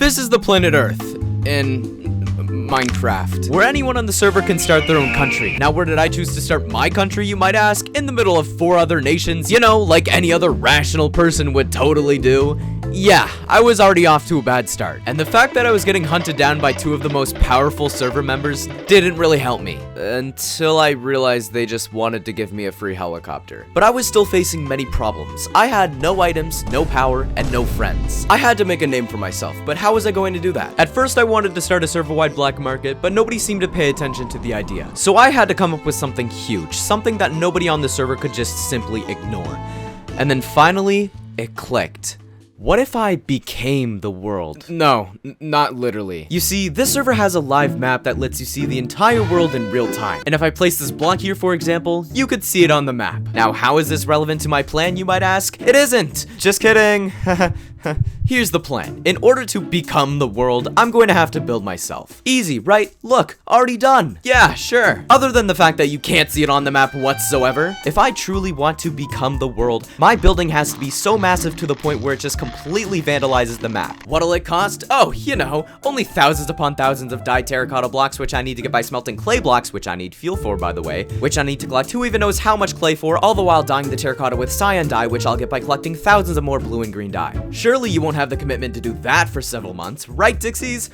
This is the planet Earth in Minecraft, where anyone on the server can start their own country. Now, where did I choose to start my country, you might ask? In the middle of 4 other nations, you know, like any other rational person would totally do. Yeah, I was already off to a bad start, and the fact that I was getting hunted down by 2 of the most powerful server members didn't really help me, until I realized they just wanted to give me a free helicopter. But I was still facing many problems. I had no items, no power, and no friends. I had to make a name for myself, but how was I going to do that? At first, I wanted to start a server-wide black market, but nobody seemed to pay attention to the idea. So I had to come up with something huge, something that nobody on the server could just simply ignore. And then finally, it clicked. What if I became the world? No, not literally. You see, this server has a live map that lets you see the entire world in real time. And if I place this block here, for example, you could see it on the map. Now, how is this relevant to my plan, you might ask? It isn't! Just kidding. Here's the plan. In order to become the world, I'm going to have to build myself. Easy, right? Look, already done. Yeah, sure. Other than the fact that you can't see it on the map whatsoever, if I truly want to become the world, my building has to be so massive to the point where it just completely vandalizes the map. What'll it cost? Oh, you know, only thousands upon thousands of dyed terracotta blocks, which I need to get by smelting clay blocks, which I need fuel for, by the way, which I need to collect who even knows how much clay for, all the while dyeing the terracotta with cyan dye, which I'll get by collecting thousands of more blue and green dye. Surely you won't have the commitment to do that for several months, right, Dxzys?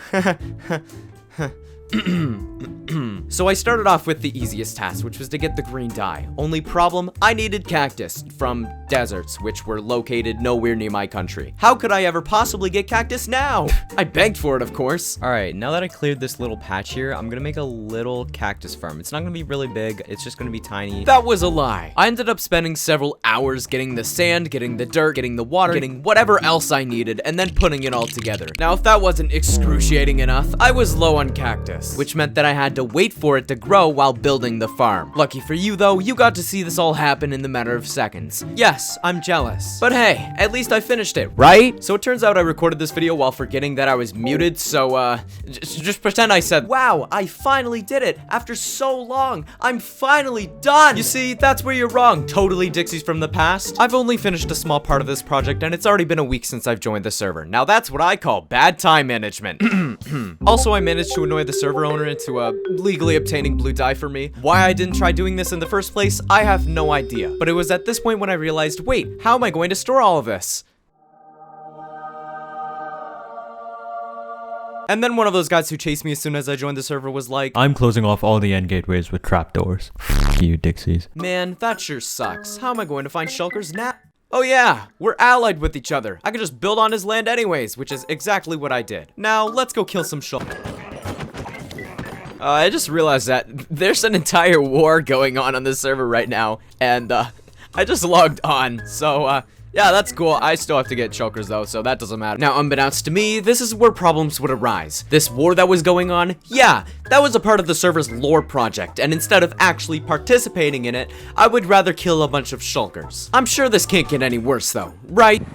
So I started off with the easiest task, which was to get the green dye. Only problem, I needed cactus from deserts, which were located nowhere near my country. How could I ever possibly get cactus now? I begged for it, of course. All right, now that I cleared this little patch here, I'm gonna make a little cactus farm. It's not gonna be really big, it's just gonna be tiny. That was a lie. I ended up spending several hours getting the sand, getting the dirt, getting the water, getting whatever else I needed, and then putting it all together. Now, if that wasn't excruciating enough, I was low on cactus, which meant that I had to wait for it to grow while building the farm. Lucky for you though, you got to see this all happen in the matter of seconds. Yes, I'm jealous. But hey, at least I finished it, right? So it turns out I recorded this video while forgetting that I was muted, so just pretend I said, wow, I finally did it. After so long, I'm finally done. You see, that's where you're wrong. Totally Dxzys from the past. I've only finished a small part of this project and it's already been a week since I've joined the server. Now that's what I call bad time management. Also, I managed to annoy the server owner into legally obtaining blue dye for me. Why I didn't try doing this in the first place, I have no idea. But it was at this point when I realized, wait, how am I going to store all of this? And then one of those guys who chased me as soon as I joined the server was like, I'm closing off all the end gateways with trapdoors. You Dxzys. Man, that sure sucks. How am I going to find shulkers now? Oh yeah, we're allied with each other. I could just build on his land anyways, which is exactly what I did. Now, let's go kill some shulkers. I just realized that there's an entire war going on the server right now, and I just logged on, so yeah, that's cool. I still have to get shulkers though, so that doesn't matter. Now, unbeknownst to me, this is where problems would arise. This war that was going on, yeah, that was a part of the server's lore project, and instead of actually participating in it, I would rather kill a bunch of shulkers. I'm sure this can't get any worse though, right?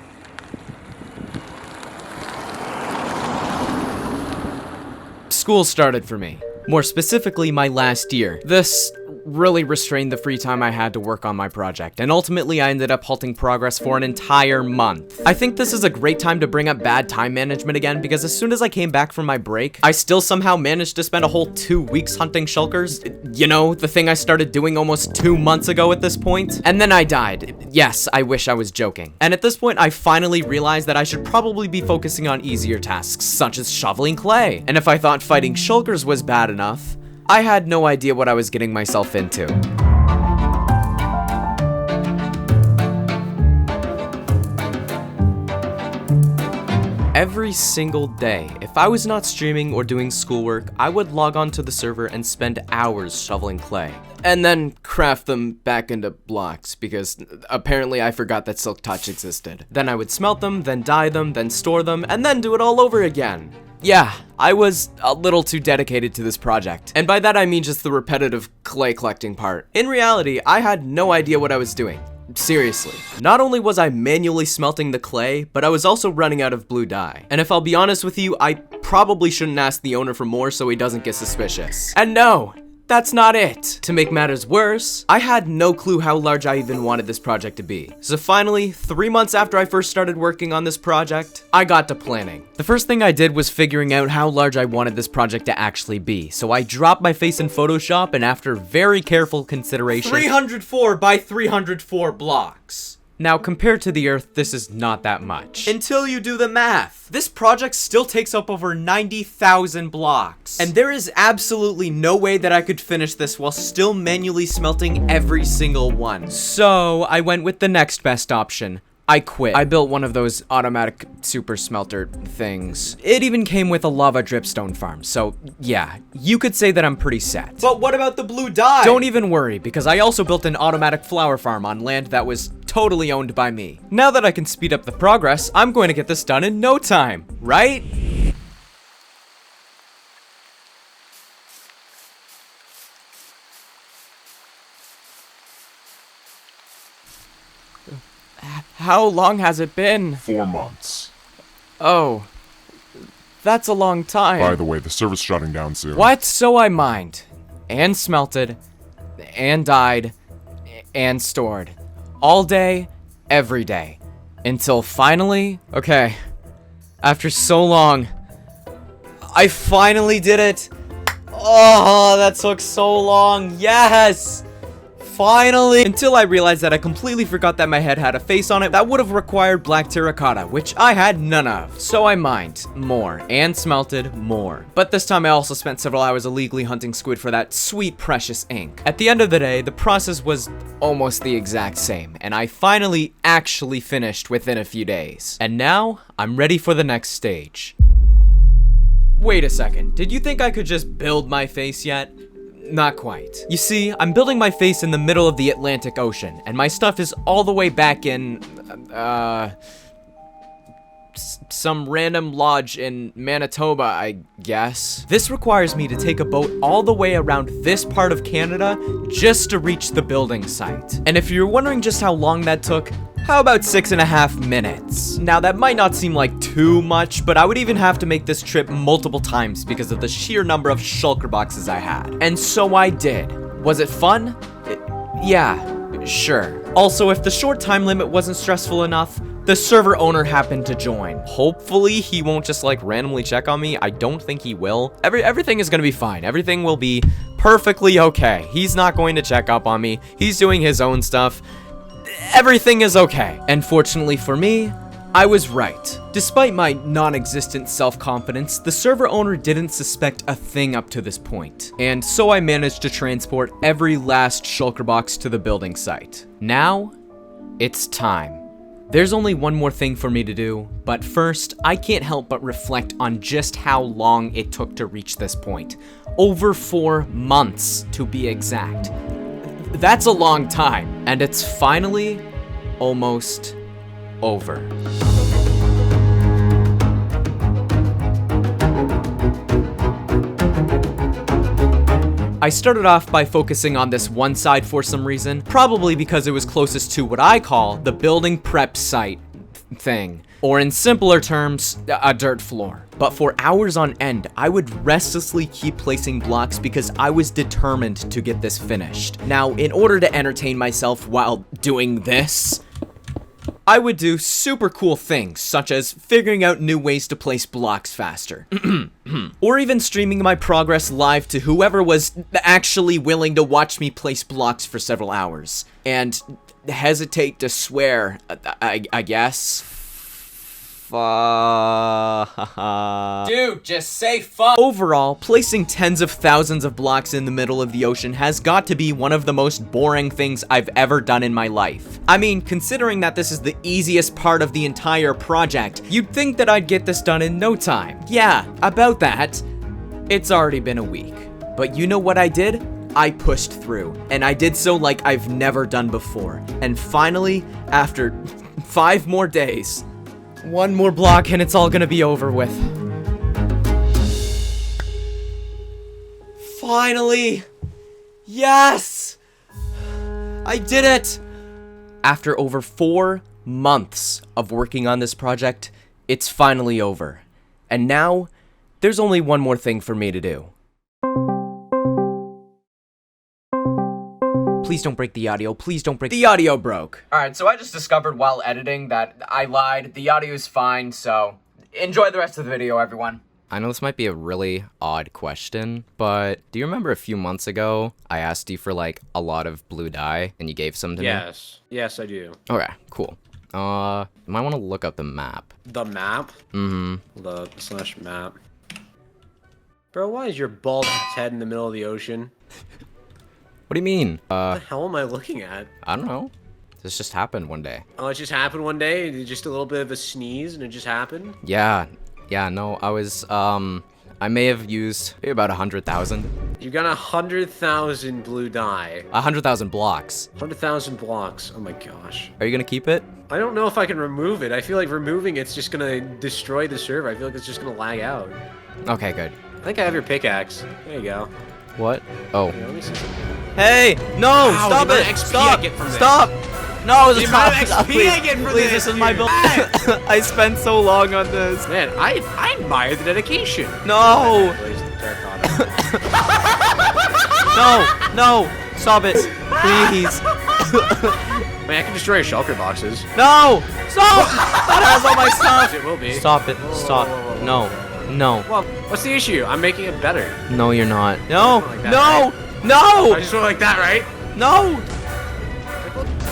School started for me. More specifically, my last year. This really restrained the free time I had to work on my project, and ultimately I ended up halting progress for an entire month. I think this is a great time to bring up bad time management again, because as soon as I came back from my break, I still somehow managed to spend a whole 2 weeks hunting shulkers. You know, the thing I started doing almost 2 months ago at this point. And then I died. Yes, I wish I was joking. And at this point, I finally realized that I should probably be focusing on easier tasks, such as shoveling clay. And if I thought fighting shulkers was bad enough, I had no idea what I was getting myself into. Every single day, if I was not streaming or doing schoolwork, I would log on to the server and spend hours shoveling clay. And then craft them back into blocks, because apparently I forgot that Silk Touch existed. Then I would smelt them, then dye them, then store them, and then do it all over again. Yeah, I was a little too dedicated to this project. And by that I mean just the repetitive clay collecting part. In reality, I had no idea what I was doing. Seriously. Not only was I manually smelting the clay, but I was also running out of blue dye. And if I'll be honest with you, I probably shouldn't ask the owner for more so he doesn't get suspicious. And no, that's not it. To make matters worse, I had no clue how large I even wanted this project to be. So finally, 3 months after I first started working on this project, I got to planning. The first thing I did was figuring out how large I wanted this project to actually be. So I dropped my face in Photoshop, and after very careful consideration, 304 by 304 blocks. Now, compared to the Earth, this is not that much. Until you do the math. This project still takes up over 90,000 blocks. And there is absolutely no way that I could finish this while still manually smelting every single one. So, I went with the next best option. I quit. I built one of those automatic super smelter things. It even came with a lava dripstone farm, so yeah, you could say that I'm pretty set. But what about the blue dye? Don't even worry, because I also built an automatic flower farm on land that was totally owned by me. Now that I can speed up the progress, I'm going to get this done in no time, right? How long has it been? 4 months. Oh, that's a long time. By the way, the server's shutting down soon. What? So I mined, and smelted, and dyed, and stored. All day, every day. Until finally, okay, after so long, I finally did it. Oh, that took so long. Yes! Finally! Until I realized that I completely forgot that my head had a face on it that would have required black terracotta, which I had none of. So I mined more and smelted more. But this time I also spent several hours illegally hunting squid for that sweet precious ink. At the end of the day, the process was almost the exact same, and I finally actually finished within a few days. And now, I'm ready for the next stage. Wait a second, did you think I could just build my face yet? Not quite. You see, I'm building my face in the middle of the Atlantic Ocean, and my stuff is all the way back in, some random lodge in Manitoba, I guess. This requires me to take a boat all the way around this part of Canada just to reach the building site. And if you're wondering just how long that took, how about 6.5 minutes? Now that might not seem like too much, but I would even have to make this trip multiple times because of the sheer number of shulker boxes I had. And so I did. Was it fun? Yeah, sure. Also, if the short time limit wasn't stressful enough, the server owner happened to join. Hopefully he won't just like randomly check on me. I don't think he will. Everything is gonna be fine. Everything will be perfectly okay. He's not going to check up on me. He's doing his own stuff. Everything is okay. And fortunately for me, I was right. Despite my non-existent self-confidence, the server owner didn't suspect a thing up to this point. And so I managed to transport every last shulker box to the building site. Now, it's time. There's only one more thing for me to do, but first, I can't help but reflect on just how long it took to reach this point. Over 4 months, to be exact. That's a long time, and it's finally almost over. I started off by focusing on this one side for some reason, probably because it was closest to what I call the building prep site thing, or in simpler terms, a dirt floor. But for hours on end, I would restlessly keep placing blocks because I was determined to get this finished. Now, in order to entertain myself while doing this, I would do super cool things, such as figuring out new ways to place blocks faster. Or even streaming my progress live to whoever was actually willing to watch me place blocks for several hours. And hesitate to swear, I guess. Dude, just say fuck. Overall, placing tens of thousands of blocks in the middle of the ocean has got to be one of the most boring things I've ever done in my life. I mean, considering that this is the easiest part of the entire project, you'd think that I'd get this done in no time. Yeah, about that. It's already been a week. But you know what I did? I pushed through, and I did so like I've never done before. And finally, after 5 more days, 1 more block and it's all gonna be over with. Finally! Yes! I did it! After over 4 months of working on this project, it's finally over. And now, there's only one more thing for me to do. Please don't break the audio. Please don't break the audio. Broke. Alright, so I just discovered while editing that I lied. The audio is fine, so enjoy the rest of the video, everyone. I know this might be a really odd question, but do you remember a few months ago I asked you for like a lot of blue dye and you gave some to me? Yes, I do. Okay, cool. You might want to look up the map. The map? Mm-hmm. The / map. Bro, why is your bald head in the middle of the ocean? What do you mean? What the hell am I looking at? I don't know. This just happened one day. Oh, it just happened one day? Just a little bit of a sneeze and it just happened? Yeah, no, I was, I may have used maybe about 100,000. You got 100,000 blue dye. 100,000 blocks. 100,000 blocks. Oh my gosh. Are you gonna keep it? I don't know if I can remove it. I feel like removing it's just gonna destroy the server. I feel like it's just gonna lag out. Okay, good. I think I have your pickaxe. There you go. What? Oh. Here, let me see something. Hey! No! Wow, Stop the it! amount of XP Stop! I get from this. Stop! No, The stop! amount of Stop, XP please, I get from please, this, this is my dude. build. I spent so long on this. Man, I admire the dedication. No! No! Stop it! Please! I mean, I can destroy your shulker boxes. No! Stop! That has all my stuff! It will be. Stop it! Stop! No! No! Well, what's the issue? I'm making it better. No, you're not. No! Like that, No! I No! just went like that, right? No!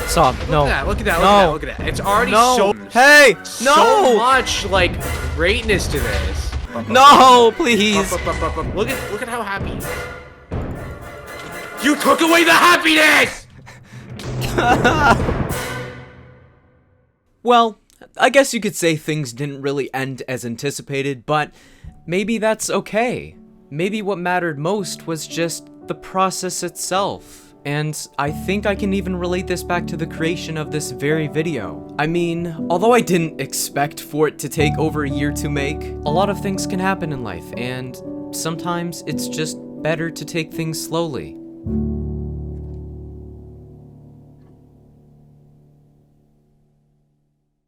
Stop! No! Look at that! No! Look at that! It's already No! so Hey! so No! much like greatness to this. No! Please! Look at how happy. You took away the happiness. Well, I guess you could say things didn't really end as anticipated, but maybe that's okay. Maybe what mattered most was just the process itself. And I think I can even relate this back to the creation of this very video. I mean, although I didn't expect for it to take over a year to make, a lot of things can happen in life, and sometimes it's just better to take things slowly.